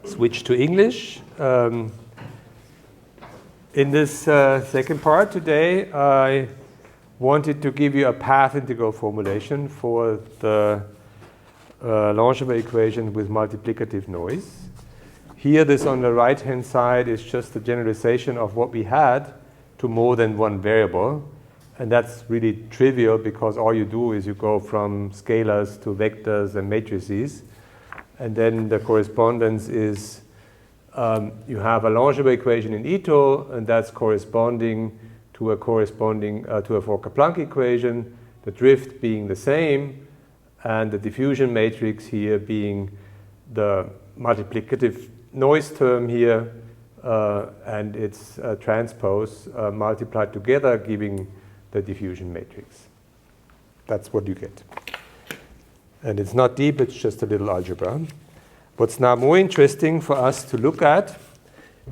switch to English. In this second part today, I wanted to give you a path integral formulation for the Langevin equation with multiplicative noise. Here, this on the right-hand side is just a generalization of what we had to more than one variable. And that's really trivial because all you do is you go from scalars to vectors and matrices. And then the correspondence is you have a Langevin equation in Ito, and that's corresponding to a Fokker-Planck equation, the drift being the same, and the diffusion matrix here being the multiplicative noise term here, and its transpose multiplied together, giving the diffusion matrix. That's what you get. And it's not deep, it's just a little algebra. What's now more interesting for us to look at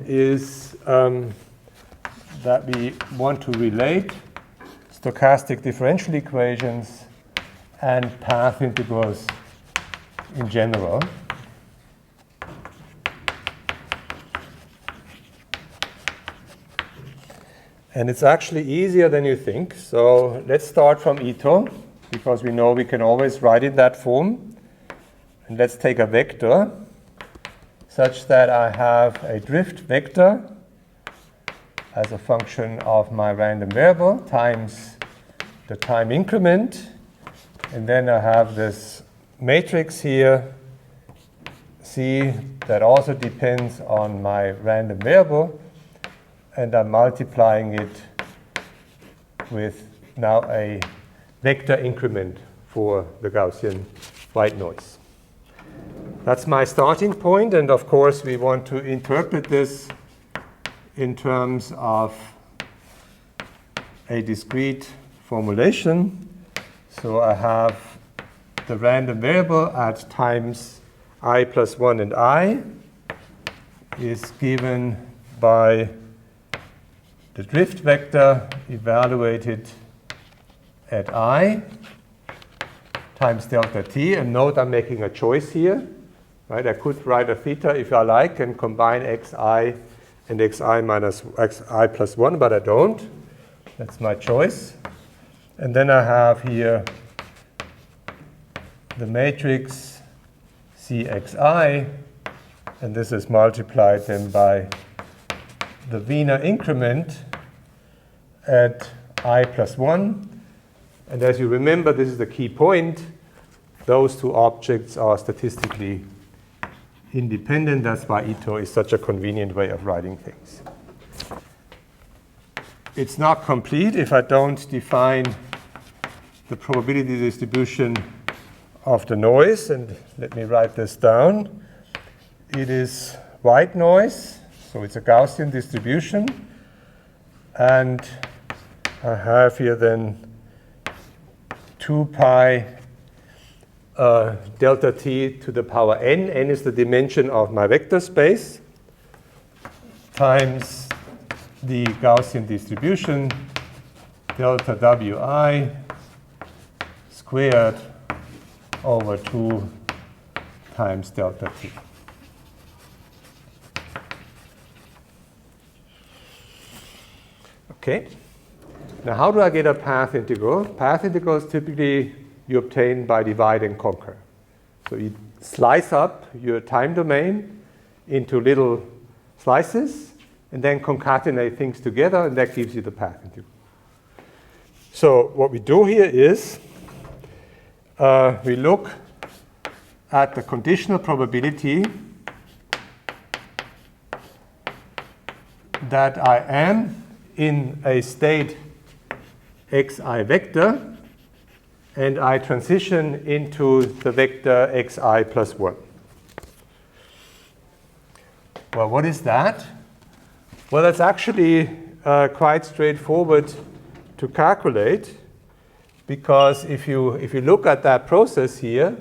is that we want to relate stochastic differential equations and path integrals in general. And it's actually easier than you think. So let's start from Ito, because we know we can always write in that form. And let's take a vector such that I have a drift vector as a function of my random variable times the time increment. And then I have this matrix here, C, that also depends on my random variable. And I'm multiplying it with now a vector increment for the Gaussian white noise. That's my starting point, and of course we want to interpret this in terms of a discrete formulation. So I have the random variable at times I plus 1 and I is given by the drift vector evaluated at I times delta t. And note I'm making a choice here. Right? I could write a theta if I like and combine xi and xi minus xi plus 1, but I don't. That's my choice. And then I have here the matrix Cxi, and this is multiplied then by the Wiener increment at I plus 1. And as you remember, this is the key point. Those two objects are statistically independent. That's why Ito is such a convenient way of writing things. It's not complete if I don't define the probability distribution of the noise. And let me write this down. It is white noise. So it's a Gaussian distribution, and I have here then 2 pi delta t to the power n. N is the dimension of my vector space times the Gaussian distribution delta wi squared over 2 times delta t. Okay. Now, how do I get a path integral? Path integrals typically you obtain by divide and conquer. So you slice up your time domain into little slices and then concatenate things together, and that gives you the path integral. So what we do here is we look at the conditional probability that I am in a state xi vector, and I transition into the vector xi plus 1. Well, what is that? Well, that's actually quite straightforward to calculate, because if you look at that process here,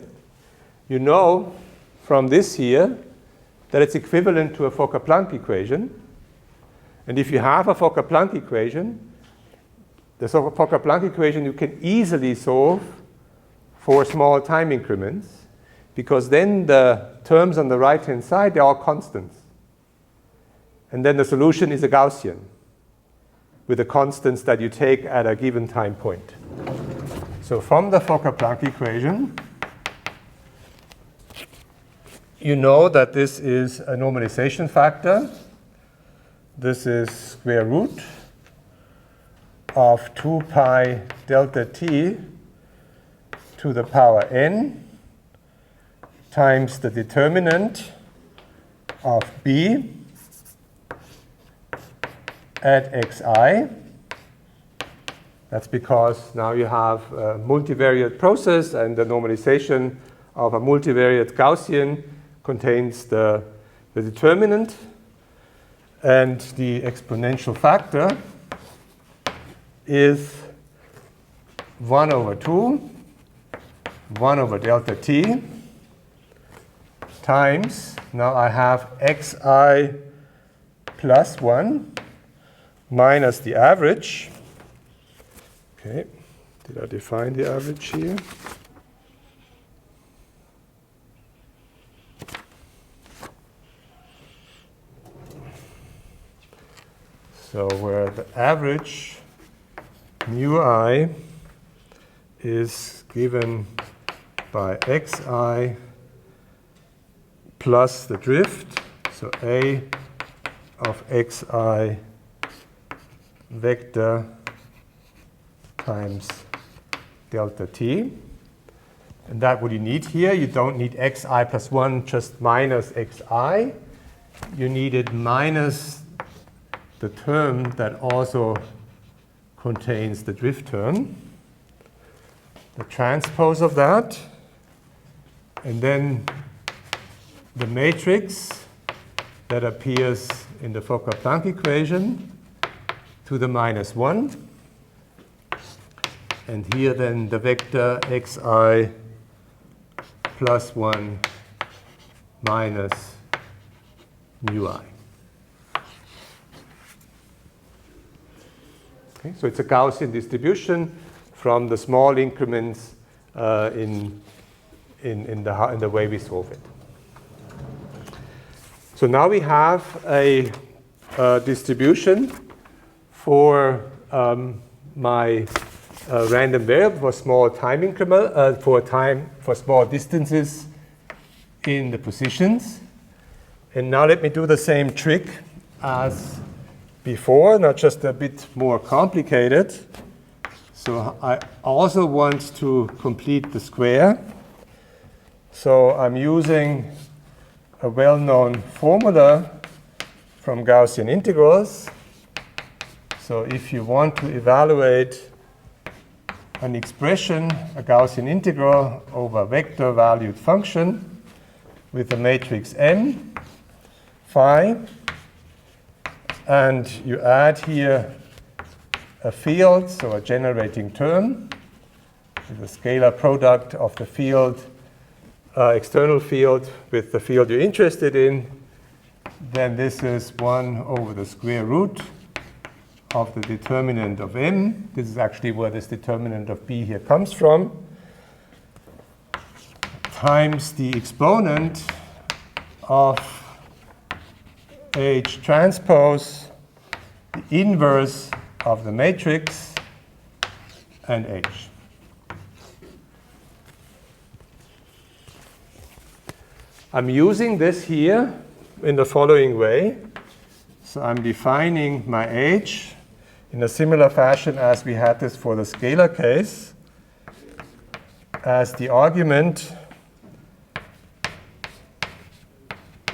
you know from this here that it's equivalent to a Fokker-Planck equation. And if you have a Fokker-Planck equation, the Fokker-Planck equation you can easily solve for small time increments. because then the terms on the right-hand side, they're all constants. And then the solution is a Gaussian with the constants that you take at a given time point. So from the Fokker-Planck equation, you know that this is a normalization factor. This is square root of 2 pi delta t to the power n times the determinant of b at xi. That's because now you have a multivariate process, and the normalization of a multivariate Gaussian contains the determinant, and the exponential factor is 1 over 2, 1 over delta t, times, now I have xi plus 1 minus the average. Okay, did I define the average here? So where the average mu I is given by xi plus the drift, so a of xi vector times delta t. And that what you need here, you don't need xi plus 1 just minus xi. You need it minus the term that also contains the drift term, the transpose of that, and then the matrix that appears in the Fokker-Planck equation to the minus 1. And here then the vector xi plus 1 minus mu I. Okay, so it's a Gaussian distribution from the small increments in the way we solve it. So now we have a distribution for my random variable for small time increment, for small distances in the positions. And now let me do the same trick as before, not just a bit more complicated. So I also want to complete the square. So I'm using a well-known formula from Gaussian integrals. So if you want to evaluate an expression, a Gaussian integral over a vector-valued function with the matrix M, phi, and you add here a field, so a generating term, with a scalar product of the field, external field with the field you're interested in, then this is 1 over the square root of the determinant of M. This is actually where this determinant of B here comes from, times the exponent of H transpose, the inverse of the matrix, and H. I'm using this here in the following way. So I'm defining my H in a similar fashion as we had this for the scalar case, as the argument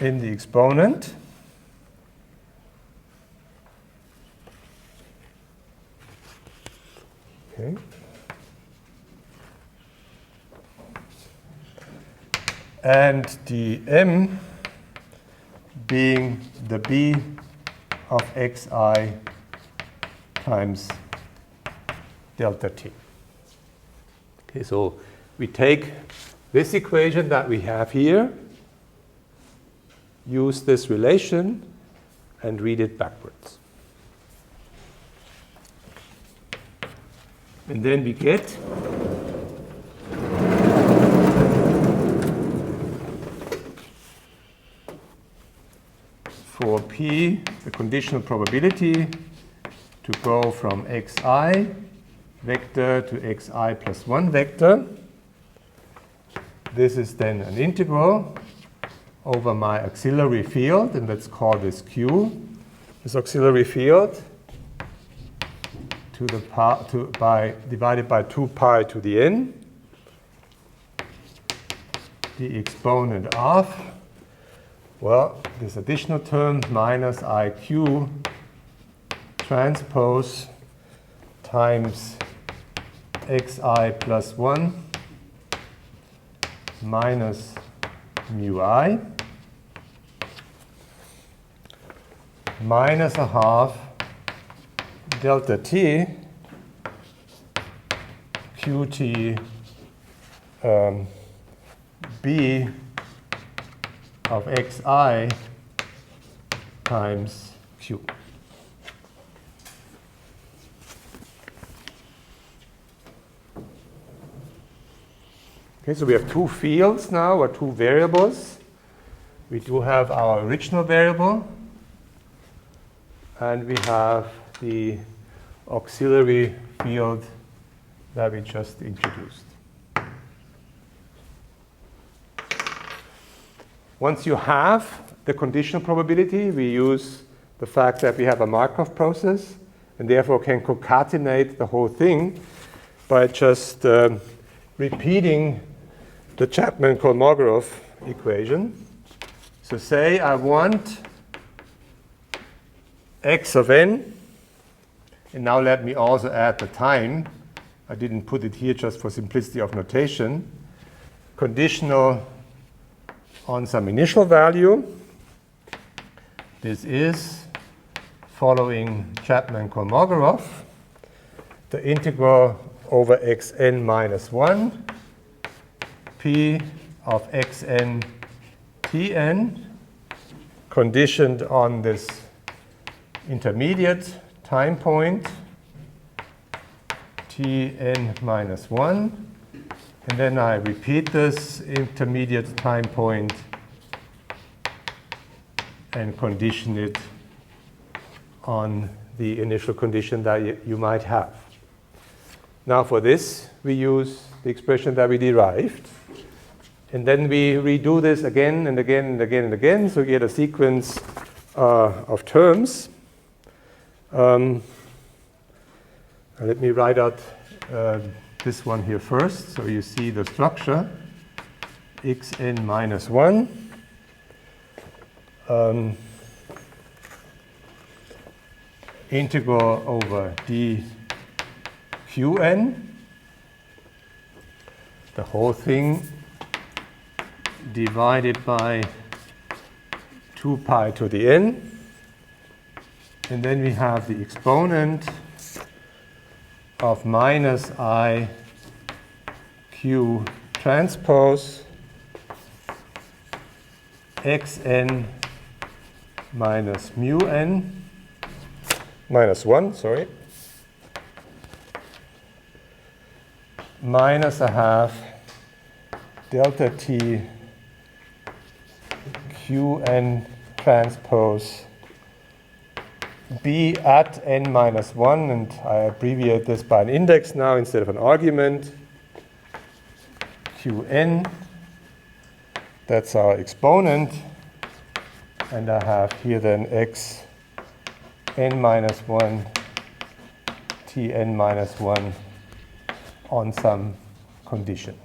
in the exponent. Okay. And the M being the B of xi times delta t. Okay, so we take this equation that we have here, use this relation, and read it backwards. And then we get for P, the conditional probability to go from xi vector to xi plus 1 vector. This is then an integral over my auxiliary field, and let's call this Q. This auxiliary field to the divided by 2 pi to the n, the exponent of, well, this additional term minus IQ transpose times xi plus 1 minus mu I minus a half delta t qt b of xi times q. Okay, so we have two fields now, or two variables. We do have our original variable, and we have the auxiliary field that we just introduced. Once you have the conditional probability, we use the fact that we have a Markov process, and therefore can concatenate the whole thing by just repeating the Chapman-Kolmogorov equation. So say I want x of n, and now let me also add the time. I didn't put it here just for simplicity of notation. Conditional on some initial value. This is following Chapman-Kolmogorov, the integral over xn minus 1, p of xn tn, conditioned on this intermediate time point, tn minus 1. And then I repeat this intermediate time point and condition it on the initial condition that you might have. Now for this, we use the expression that we derived. And then we redo this again and again and again and again, so we get a sequence of terms. Let me write out this one here first, so you see the structure. Xn minus 1. Integral over dqn. The whole thing divided by 2 pi to the n. And then we have the exponent of minus I q transpose xn minus mu n minus 1, sorry, minus a half delta t qn transpose b at n minus 1, and I abbreviate this by an index now instead of an argument, qn, that's our exponent, and I have here then x n minus 1 tn minus 1 on some condition.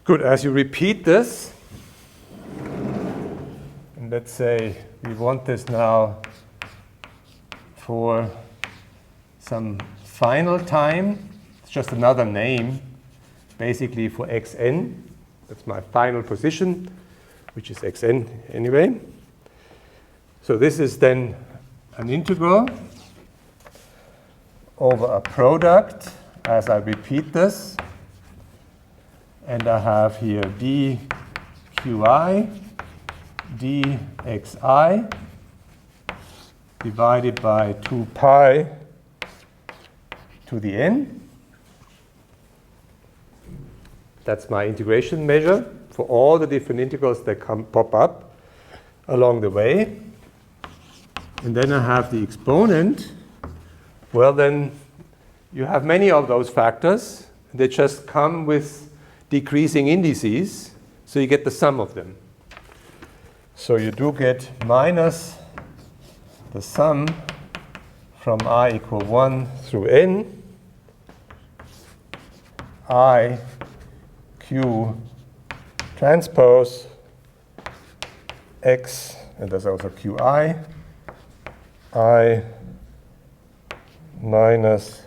Good, as you repeat this, and let's say we want this now for some final time, it's just another name basically for xn, that's my final position, which is xn anyway. So this is then an integral over a product as I repeat this. And I have here dqi dxi divided by 2 pi to the n. That's my integration measure for all the different integrals that pop up along the way. And then I have the exponent. Well, then you have many of those factors. They just come with decreasing indices, so you get the sum of them. So you do get minus the sum from I equal 1 through n, I q transpose x, and there's also qi, I minus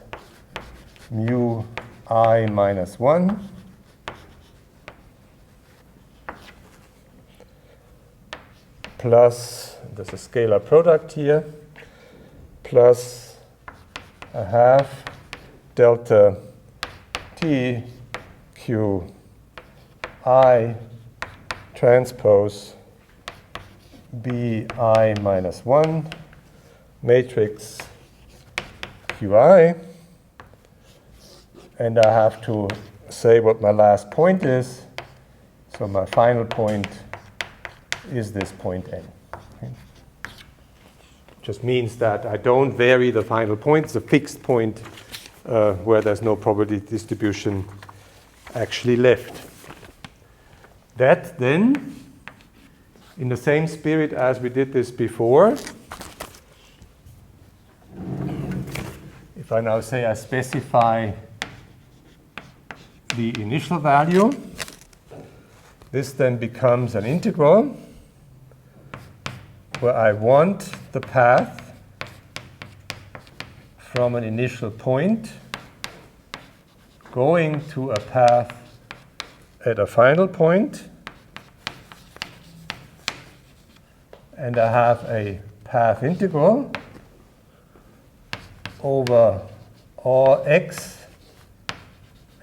mu I minus 1 plus, there's a scalar product here, plus a half delta t q I transpose b I minus 1 matrix qi, and I have to say what my last point is. So my final point is this point n. Okay. Just means that I don't vary the final point. It's a fixed point where there's no probability distribution actually left. That then, in the same spirit as we did this before, if I now say I specify the initial value, this then becomes an integral where I want the path from an initial point going to a path at a final point, and I have a path integral over all x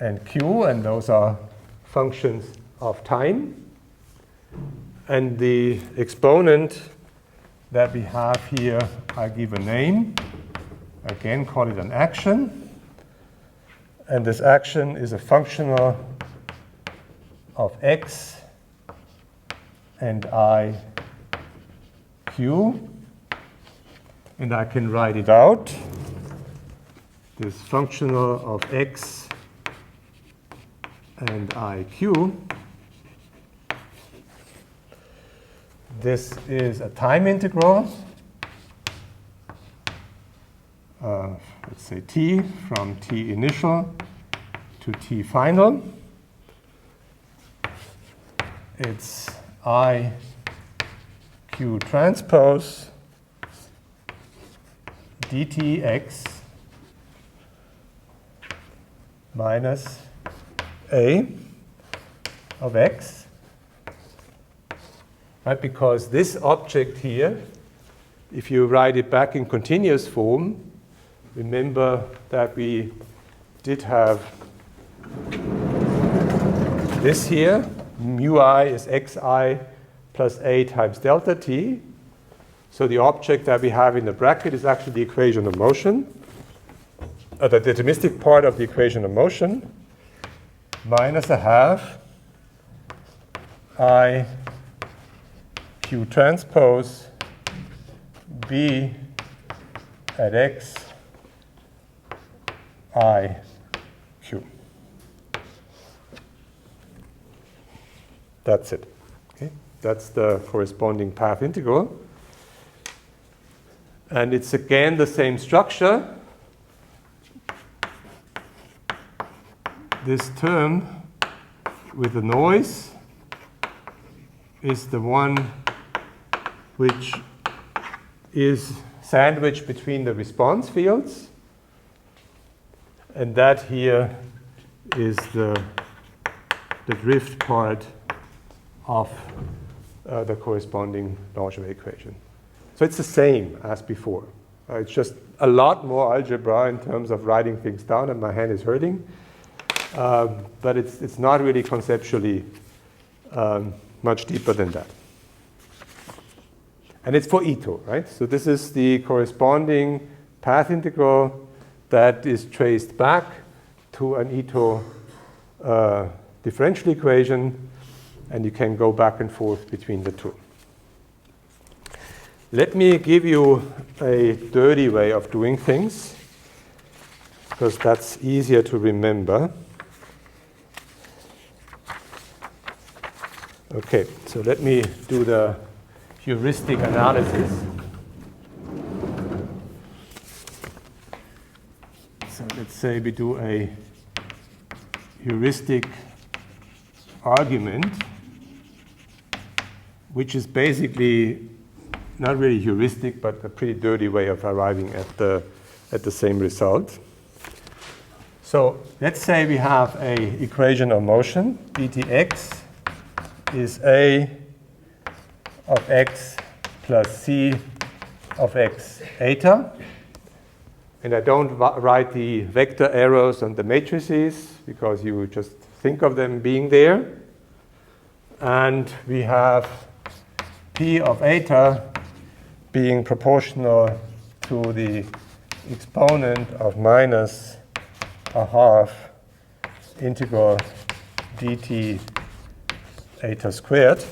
and q, and those are functions of time. And the exponent that we have here, I give a name. Again, call it an action. And this action is a functional of x and I q. And I can write it out. This functional of x and iq. This is a time integral. Let's say t from t initial to t final. It's I q transpose dtx minus a of x, right? Because this object here, if you write it back in continuous form, remember that we did have this here. Mu I is xi plus a times delta t. So the object that we have in the bracket is actually the equation of motion, the deterministic part of the equation of motion, minus a half I q transpose b at x I q. That's it. Okay? That's the corresponding path integral. And it's again the same structure. This term with the noise is the one which is sandwiched between the response fields. And that here is the drift part of the corresponding Langevin equation. So it's the same as before. It's just a lot more algebra in terms of writing things down, and my hand is hurting. But it's not really conceptually much deeper than that. And it's for Ito, right? So this is the corresponding path integral that is traced back to an Ito differential equation, and you can go back and forth between the two. Let me give you a dirty way of doing things, because that's easier to remember. Okay, so let me do the heuristic analysis. So let's say we do a heuristic argument, which is basically not really heuristic, but a pretty dirty way of arriving at the same result. So let's say we have an equation of motion, dtx is a of x plus c of x eta. And I don't write the vector arrows on the matrices because you just think of them being there. And we have p of eta being proportional to the exponent of minus a half integral dt eta squared.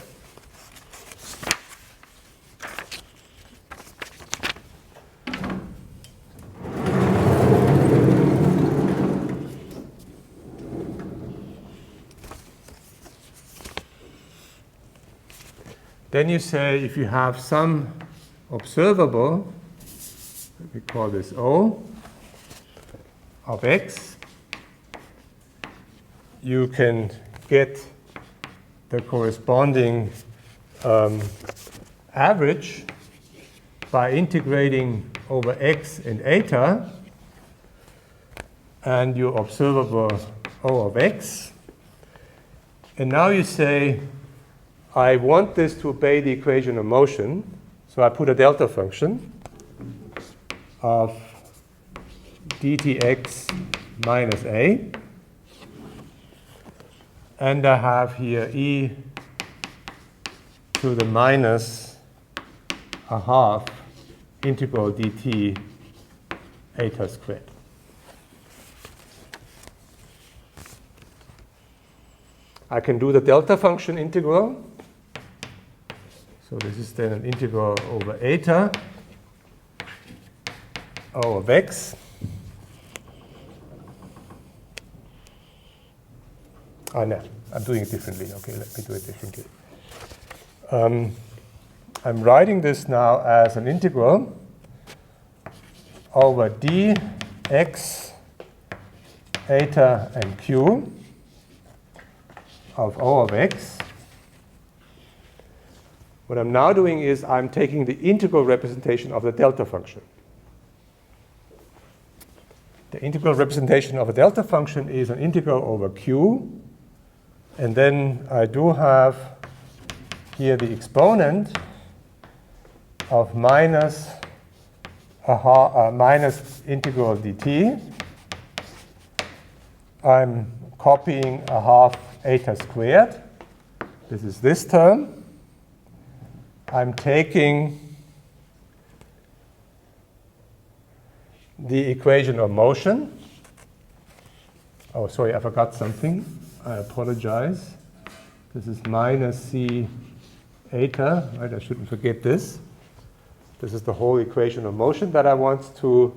Then you say if you have some observable, we call this O, of x, you can get the corresponding average by integrating over x and eta and your observable O of x. And now you say, I want this to obey the equation of motion, so I put a delta function of dtx minus a. And I have here e to the minus a half integral dt eta squared. I can do the delta function integral. So this is then an integral over eta O of x. Oh, no, I'm doing it differently. Okay, let me do it differently. I'm writing this now as an integral over dx eta and q of O of x. What I'm now doing is I'm taking the integral representation of the delta function. The integral representation of a delta function is an integral over q. And then I do have here the exponent of minus integral dt. I'm copying a half eta squared. This is this term. I'm taking the equation of motion. Oh, sorry, I forgot something. I apologize. This is minus c eta, right? I shouldn't forget this. This is the whole equation of motion that I want to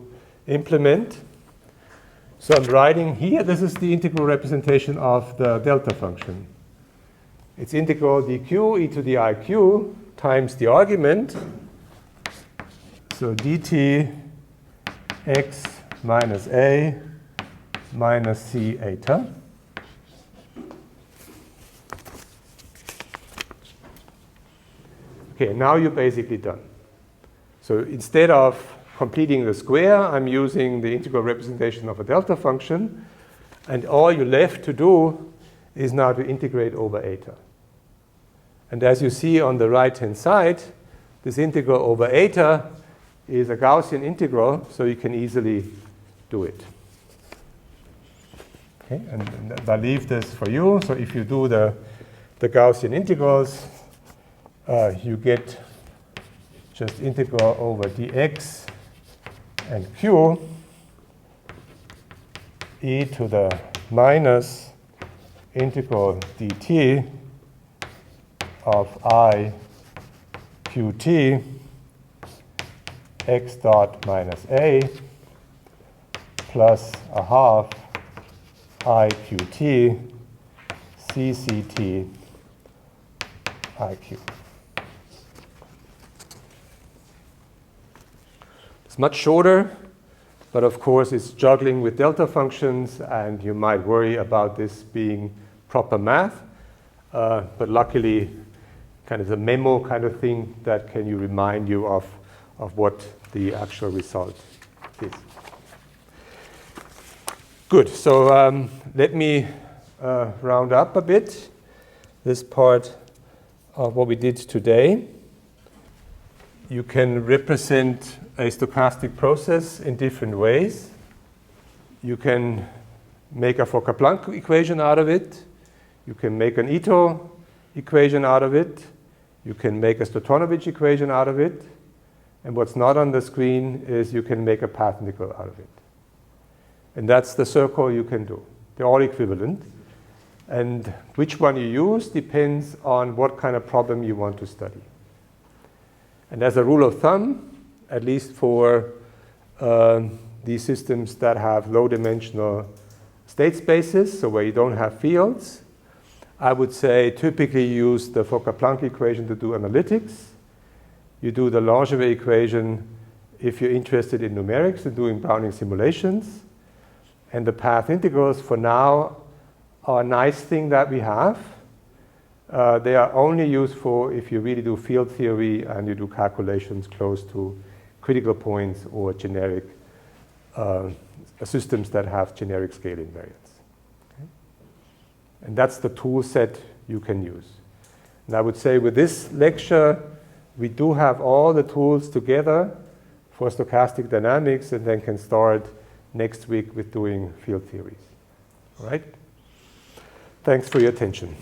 implement. So I'm writing here, this is the integral representation of the delta function. It's integral dq e to the iq times the argument. So dt x minus a minus c eta. Okay, now you're basically done. So instead of completing the square, I'm using the integral representation of a delta function. And all you're left to do is now to integrate over eta. And as you see on the right-hand side, this integral over eta is a Gaussian integral, so you can easily do it. Okay, and I leave this for you. So if you do the Gaussian integrals, you get just integral over dx and q e to the minus integral dt of I qt x dot minus a plus a half I qt cct iq. It's much shorter, but of course it's juggling with delta functions, and you might worry about this being proper math. But luckily, kind of the memo kind of thing that can you remind you of what the actual result is. Good. So let me round up a bit this part of what we did today. You can represent a stochastic process in different ways. You can make a Fokker-Planck equation out of it. You can make an Ito equation out of it. You can make a Stochanovich equation out of it. And what's not on the screen is you can make a path integral out of it. And that's the circle you can do. They're all equivalent. And which one you use depends on what kind of problem you want to study. And as a rule of thumb, at least for these systems that have low-dimensional state spaces, so where you don't have fields, I would say typically use the Fokker-Planck equation to do analytics. You do the Langevin equation if you're interested in numerics and doing Brownian simulations. And the path integrals, for now, are a nice thing that we have. They are only useful if you really do field theory and you do calculations close to critical points or generic systems that have generic scale invariance. Okay? And that's the tool set you can use. And I would say with this lecture, we do have all the tools together for stochastic dynamics, and then can start next week with doing field theories. All right? Thanks for your attention.